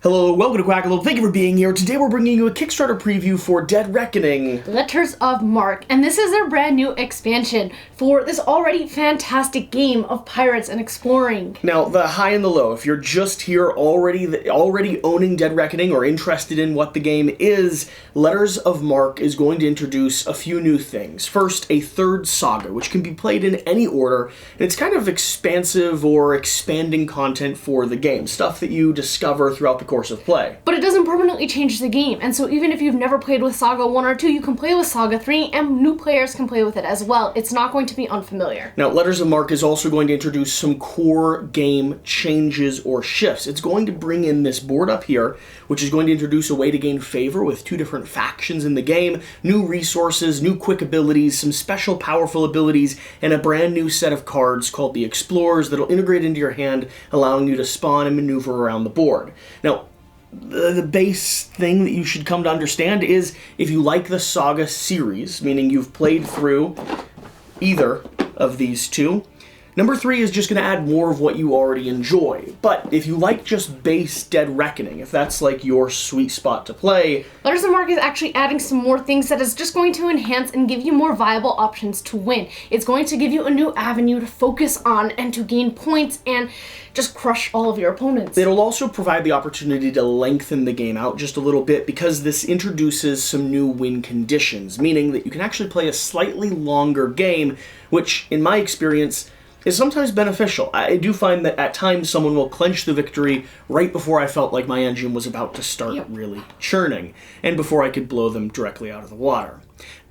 Hello, welcome to Quackalope. Thank you for being here. Today we're bringing you a Kickstarter preview for Dead Reckoning. Letters of Marque, and this is their brand new expansion for this already fantastic game of pirates and exploring. Now, the high and the low, if you're just here already owning Dead Reckoning or interested in what the game is, Letters of Marque is going to introduce a few new things. First, a third saga, which can be played in any order, and it's kind of expansive or expanding content for the game, stuff that you discover throughout the course of play. But it doesn't permanently change the game, and so even if you've never played with Saga 1 or 2, you can play with Saga 3, and new players can play with it as well. It's not going to be unfamiliar. Now, Letters of Marque is also going to introduce some core game changes or shifts. It's going to bring in this board up here, which is going to introduce a way to gain favor with two different factions in the game, new resources, new quick abilities, some special powerful abilities, and a brand new set of cards called the Explorers that'll integrate into your hand, allowing you to spawn and maneuver around the board. Now, the base thing that you should come to understand is if you like the Saga series, meaning you've played through either of these two, number 3 is just going to add more of what you already enjoy. But if you like just base Dead Reckoning, if that's like your sweet spot to play, Letters of Marque is actually adding some more things that is just going to enhance and give you more viable options to win. It's going to give you a new avenue to focus on and to gain points and just crush all of your opponents. It'll also provide the opportunity to lengthen the game out just a little bit because this introduces some new win conditions, meaning that you can actually play a slightly longer game, which, in my experience, is sometimes beneficial. I do find that at times someone will clench the victory right before I felt like my engine was about to start really churning, and before I could blow them directly out of the water.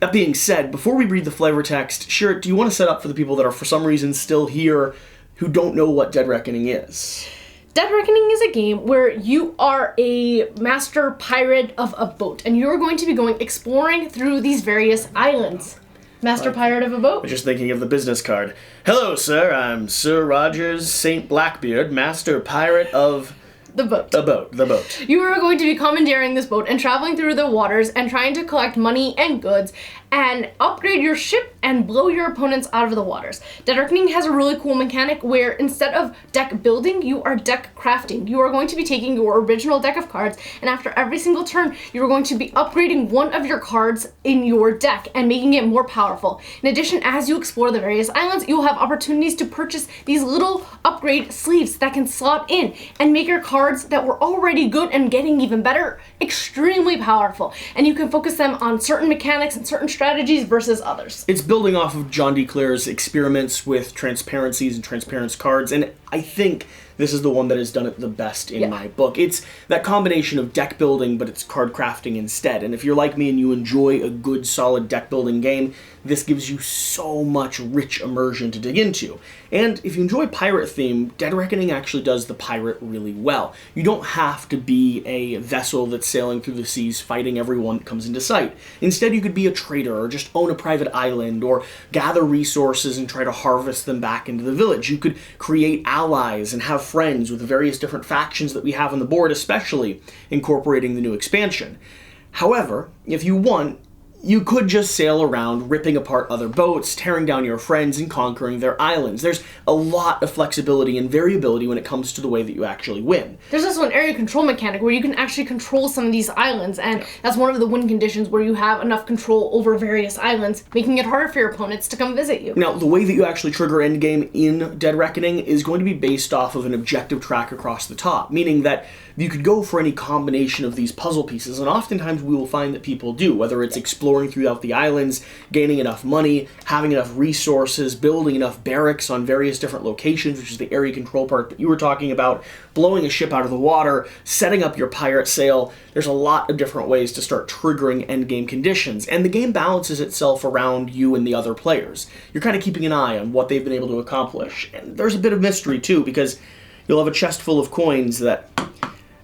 That being said, before we read the flavor text, Shirt, do you want to set up for the people that are for some reason still here who don't know what Dead Reckoning is? Dead Reckoning is a game where you are a master pirate of a boat, and you're going to be going exploring through these various islands. Master pirate of a boat? I'm just thinking of the business card. Hello, sir. I'm Sir Rogers St. Blackbeard, master pirate of the boat. The boat. You are going to be commandeering this boat and traveling through the waters and trying to collect money and goods and upgrade your ship and blow your opponents out of the waters. Dead Reckoning has a really cool mechanic where instead of deck building, you are deck crafting. You are going to be taking your original deck of cards, and after every single turn, you are going to be upgrading one of your cards in your deck and making it more powerful. In addition, as you explore the various islands, you will have opportunities to purchase these little upgrade sleeves that can slot in and make your cards that were already good and getting even better extremely powerful. And you can focus them on certain mechanics and certain strategies versus others. It's building off of John D. Clare's experiments with transparencies and transparent cards, and I think this is the one that has done it the best in my book. It's that combination of deck building, but it's card crafting instead. And if you're like me and you enjoy a good, solid deck building game, this gives you so much rich immersion to dig into. And if you enjoy pirate theme, Dead Reckoning actually does the pirate really well. You don't have to be a vessel that's sailing through the seas fighting everyone that comes into sight. Instead, you could be a trader or just own a private island or gather resources and try to harvest them back into the village. You could create allies and have friends with the various different factions that we have on the board, especially incorporating the new expansion. However, if you want, you could just sail around, ripping apart other boats, tearing down your friends, and conquering their islands. There's a lot of flexibility and variability when it comes to the way that you actually win. There's also an area control mechanic where you can actually control some of these islands, and that's one of the win conditions where you have enough control over various islands, making it harder for your opponents to come visit you. Now, the way that you actually trigger endgame in Dead Reckoning is going to be based off of an objective track across the top, meaning that you could go for any combination of these puzzle pieces, and oftentimes we will find that people do, whether it's exploring throughout the islands, gaining enough money, having enough resources, building enough barracks on various different locations, which is the area control part that you were talking about, blowing a ship out of the water, setting up your pirate sail. There's a lot of different ways to start triggering endgame conditions, and the game balances itself around you and the other players. You're kind of keeping an eye on what they've been able to accomplish, and there's a bit of mystery too, because you'll have a chest full of coins that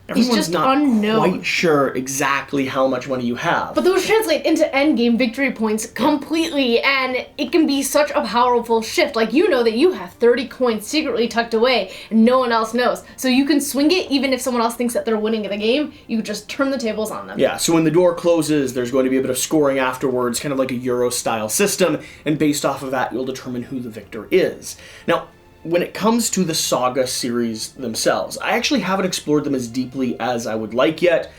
everyone's not quite sure exactly how much money you have. But those translate into endgame victory points completely, and it can be such a powerful shift. Like, you know that you have 30 coins secretly tucked away, and no one else knows. So you can swing it even if someone else thinks that they're winning the game. You just turn the tables on them. Yeah, so when the door closes, there's going to be a bit of scoring afterwards, kind of like a Euro-style system, and based off of that, you'll determine who the victor is. Now, when it comes to the Saga series themselves, I actually haven't explored them as deeply as I would like yet.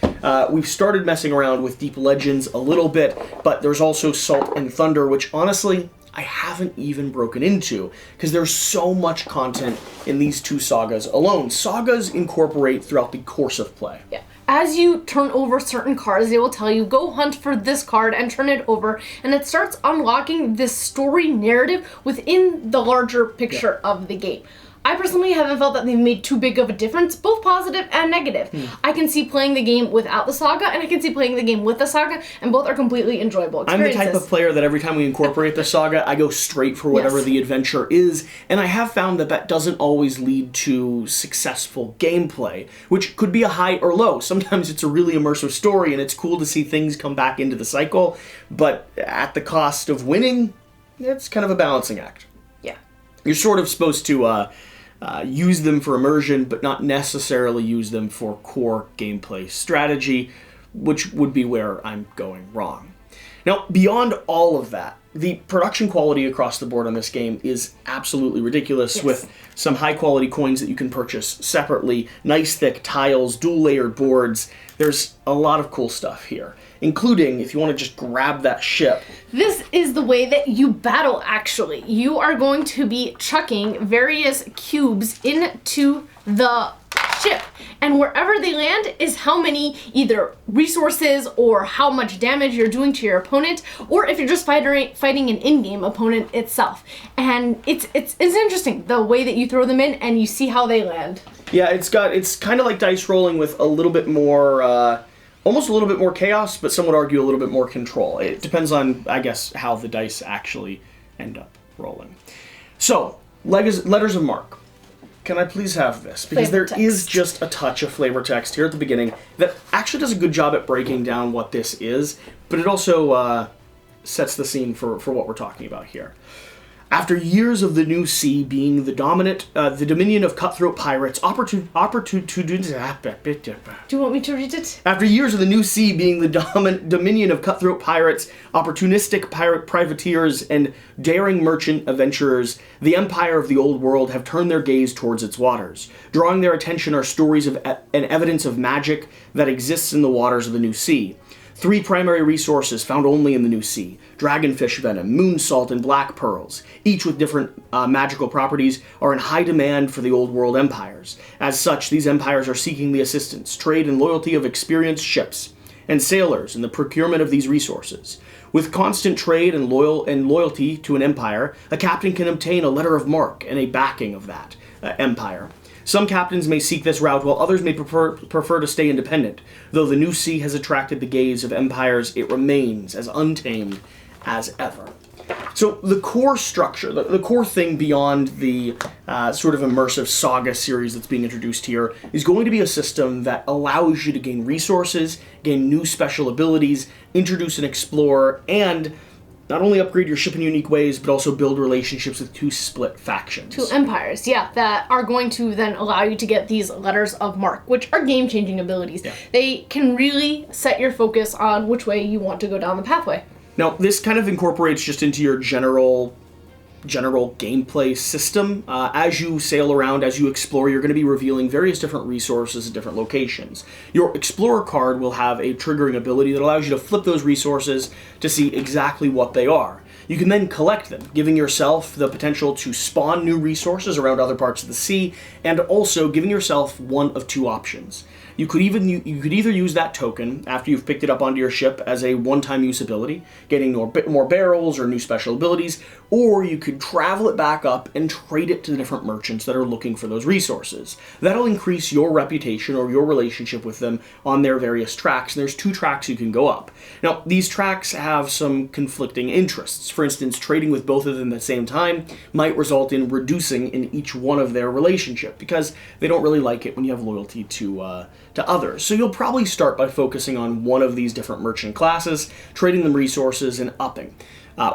We've started messing around with Deep Legends a little bit, but there's also Salt and Thunder, which honestly, I haven't even broken into, because there's so much content in these two sagas alone. Sagas incorporate throughout the course of play. Yeah. As you turn over certain cards, they will tell you, go hunt for this card and turn it over, and it starts unlocking this story narrative within the larger picture of the game. I personally haven't felt that they've made too big of a difference, both positive and negative. I can see playing the game without the Saga, and I can see playing the game with the Saga, and both are completely enjoyable experiences. I'm the type of player that every time we incorporate the Saga, I go straight for whatever the adventure is, and I have found that that doesn't always lead to successful gameplay, which could be a high or low. Sometimes it's a really immersive story, and it's cool to see things come back into the cycle, but at the cost of winning, it's kind of a balancing act. Yeah. You're sort of supposed to use them for immersion, but not necessarily use them for core gameplay strategy, which would be where I'm going wrong. Now, beyond all of that, the production quality across the board on this game is absolutely ridiculous, with some high-quality coins that you can purchase separately, nice thick tiles, dual-layered boards. There's a lot of cool stuff here, including, if you want to just grab that ship. This is the way that you battle, actually. You are going to be chucking various cubes into the ship, and wherever they land is how many either resources or how much damage you're doing to your opponent, or if you're just fighting an in-game opponent itself. And it's interesting the way that you throw them in and you see how they land. Yeah, it's kind of like dice rolling with a little bit more, almost a little bit more chaos, but some would argue a little bit more control. It depends on, I guess, how the dice actually end up rolling. So, letters of marque. Can I please have this? Because there is just a touch of flavor text here at the beginning that actually does a good job at breaking down what this is, but it also sets the scene for what we're talking about here. After years of the New Sea being the dominion of cutthroat pirates, Do you want me to read it? After years of the New Sea being the dominion of cutthroat pirates, opportunistic pirate privateers, and daring merchant adventurers, the empire of the Old World have turned their gaze towards its waters. Drawing their attention are stories of and evidence of magic that exists in the waters of the New Sea. 3 primary resources found only in the New Sea: dragonfish venom, moon salt, and black pearls, each with different magical properties, are in high demand for the Old World empires. As such, these empires are seeking the assistance, trade, and loyalty of experienced ships and sailors in the procurement of these resources. With constant trade and loyalty to an empire, a captain can obtain a letter of marque and a backing of that empire. Some captains may seek this route, while others may prefer to stay independent. Though the New Sea has attracted the gaze of empires, it remains as untamed as ever. So the core structure, the core thing beyond the sort of immersive Saga series that's being introduced here, is going to be a system that allows you to gain resources, gain new special abilities, introduce and explore, and not only upgrade your ship in unique ways, but also build relationships with 2 split factions. 2 empires, yeah, that are going to then allow you to get these letters of marque, which are game-changing abilities. Yeah. They can really set your focus on which way you want to go down the pathway. Now, this kind of incorporates just into your general gameplay system. As you sail around, as you explore, you're going to be revealing various different resources at different locations. Your Explorer card will have a triggering ability that allows you to flip those resources to see exactly what they are. You can then collect them, giving yourself the potential to spawn new resources around other parts of the sea, and also giving yourself one of 2 options. You could either use that token after you've picked it up onto your ship as a one-time use ability, getting more barrels or new special abilities, or you could travel it back up and trade it to the different merchants that are looking for those resources. That'll increase your reputation or your relationship with them on their various tracks, and there's 2 tracks you can go up. Now, these tracks have some conflicting interests. For instance, trading with both of them at the same time might result in reducing in each one of their relationship, because they don't really like it when you have loyalty to others. So you'll probably start by focusing on one of these different merchant classes, trading them resources, and upping.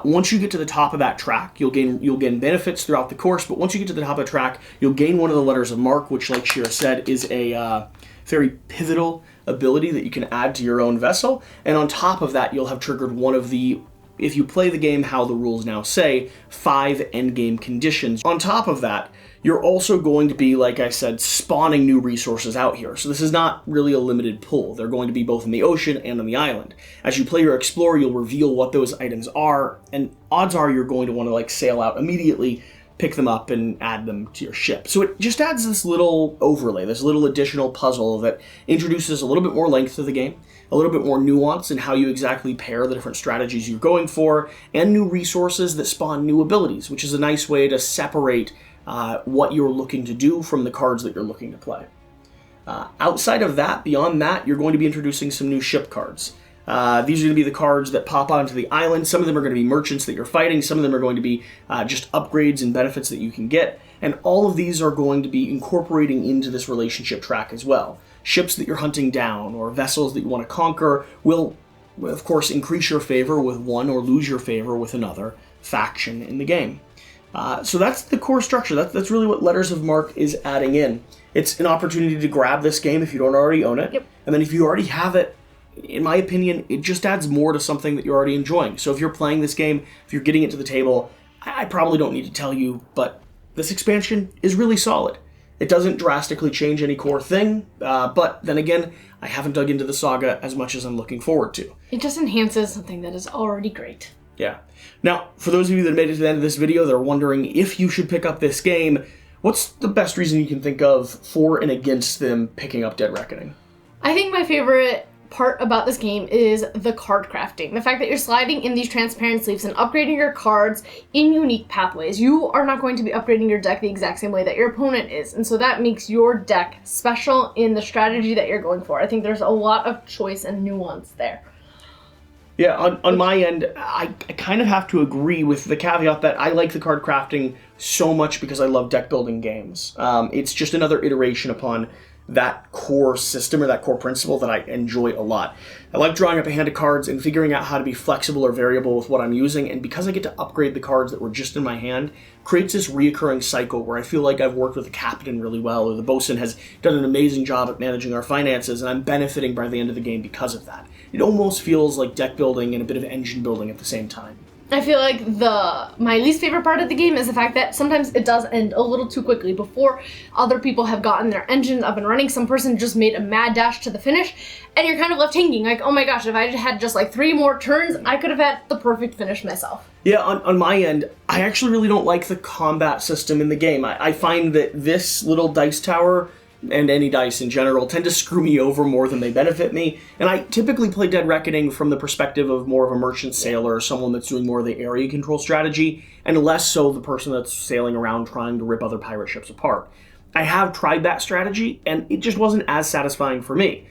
Once you get to the top of that track, you'll gain benefits throughout the course, but once you get to the top of the track, you'll gain one of the letters of marque, which, like Shira said, is a very pivotal ability that you can add to your own vessel, and on top of that, you'll have triggered one of the, if you play the game how the rules now say, 5 endgame conditions. On top of that, you're also going to be, like I said, spawning new resources out here. So this is not really a limited pool. They're going to be both in the ocean and on the island. As you play your explorer, you'll reveal what those items are, and odds are you're going to want to like sail out immediately, pick them up, and add them to your ship. So it just adds this little overlay, this little additional puzzle that introduces a little bit more length to the game, a little bit more nuance in how you exactly pair the different strategies you're going for, and new resources that spawn new abilities, which is a nice way to separate what you're looking to do from the cards that you're looking to play. Outside of that, beyond that, you're going to be introducing some new ship cards. These are going to be the cards that pop onto the island. Some of them are going to be merchants that you're fighting. Some of them are going to be just upgrades and benefits that you can get. And all of these are going to be incorporating into this relationship track as well. Ships that you're hunting down or vessels that you want to conquer will, of course, increase your favor with one or lose your favor with another faction in the game. So that's the core structure. That's really what Letters of Marque is adding in. It's an opportunity to grab this game if you don't already own it. Yep. And then if you already have it, in my opinion, it just adds more to something that you're already enjoying. So if you're playing this game, if you're getting it to the table, I probably don't need to tell you, but this expansion is really solid. It doesn't drastically change any core thing, but then again, I haven't dug into the Saga as much as I'm looking forward to. It just enhances something that is already great. Yeah. Now, for those of you that made it to the end of this video, they're wondering if you should pick up this game, what's the best reason you can think of for and against them picking up Dead Reckoning? I think my favorite part about this game is the card crafting. The fact that you're sliding in these transparent sleeves and upgrading your cards in unique pathways. You are not going to be upgrading your deck the exact same way that your opponent is, and so that makes your deck special in the strategy that you're going for. I think there's a lot of choice and nuance there. Yeah, on my end, I kind of have to agree with the caveat that I like the card crafting so much because I love deck building games. It's just another iteration upon that core system or that core principle that I enjoy a lot. I like drawing up a hand of cards and figuring out how to be flexible or variable with what I'm using, and because I get to upgrade the cards that were just in my hand, creates this reoccurring cycle where I feel like I've worked with the captain really well, or the bosun has done an amazing job at managing our finances, and I'm benefiting by the end of the game because of that. It almost feels like deck building and a bit of engine building at the same time. I feel like my least favorite part of the game is the fact that sometimes it does end a little too quickly. Before other people have gotten their engines up and running, some person just made a mad dash to the finish, and you're kind of left hanging. Like, oh my gosh, if I had just like 3 more turns, I could have had the perfect finish myself. Yeah, on my end, I actually really don't like the combat system in the game. I find that this little dice tower, and any dice in general, tend to screw me over more than they benefit me, and I typically play Dead Reckoning from the perspective of more of a merchant sailor or someone that's doing more of the area control strategy, and less so the person that's sailing around trying to rip other pirate ships apart. I have tried that strategy, and it just wasn't as satisfying for me.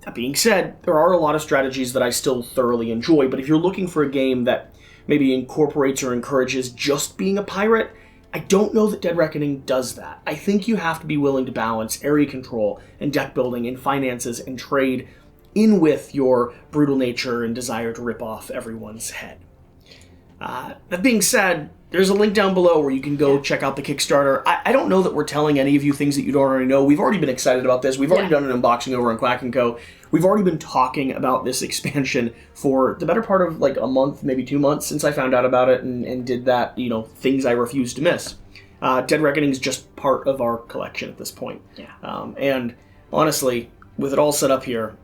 That being said, there are a lot of strategies that I still thoroughly enjoy, but if you're looking for a game that maybe incorporates or encourages just being a pirate, I don't know that Dead Reckoning does that. I think you have to be willing to balance area control and deck building and finances and trade in with your brutal nature and desire to rip off everyone's head. That being said, there's a link down below where you can go check out the Kickstarter. I don't know that we're telling any of you things that you don't already know. We've already been excited about this. We've already done an unboxing over on Quack & Co. We've already been talking about this expansion for the better part of like a month, maybe 2 months since I found out about it and did that, things I refused to miss. Dead Reckoning is just part of our collection at this point. Yeah. And honestly, with it all set up here,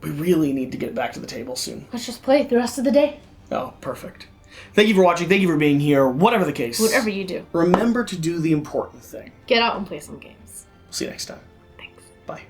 we really need to get back to the table soon. Let's just play the rest of the day. Oh, perfect. Thank you for watching. Thank you for being here. Whatever the case. Whatever you do. Remember to do the important thing. Get out and play some games. See you next time. Thanks. Bye.